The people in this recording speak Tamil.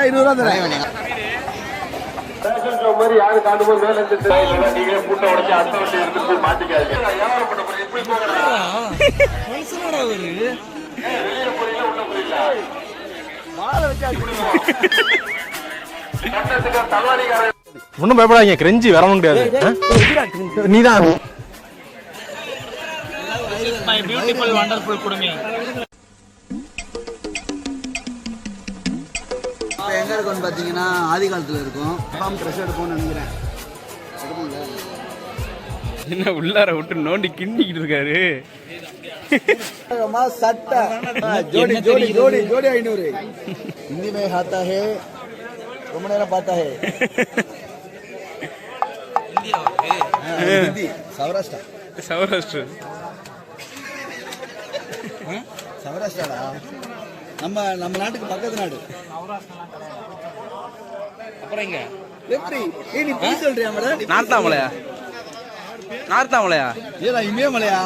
500 தரேன். மாதிரி யாரு காட்டுமோ மேல இருந்து நீங்களே பூட்டை உடைச்சு அடுத்த வண்டி எடுத்து மாட்டிக்காதீங்க. வியாபாரம் பண்ண போறீங்க எப்படி போகிறா வெளியே போறீங்களா உள்ள போறீங்களா மாலை வச்சா தலவாரிக்கார ஒன்னும் பயப்படாதீங்க. கிரெஞ்சி வர முடியாது. நீதான் பியூட்டிஃபுல் வண்டர்ஃபுல் கொடுங்க. எங்க இருக்கும்னு பாத்தீங்கன்னா ஆதி காலத்துல இருக்கும். ட்ரெஸ் எடுப்போம்னு நினைக்கிறேன். என்ன உள்ளார விட்டு நோண்டி கிண்டிக்கிட்டு இருக்காரு. சட்டை ஜோடி ஜோடி ஜோடி ஜோடி 500. हिंदी में खाता है ரொம்ப நேரம் பார்த்தா है. हिंदी சௌராஷ்டிரா சௌராஷ்டிரா சௌராஷ்டிராடா. நம்ம நாட்டுக்கு பக்கத்து நாடு. அப்புறம் எங்க எப்படி நீ போய் சொல்றியா மேடம்? நார்த்தாமலையா? ஏடா இமயமலையா?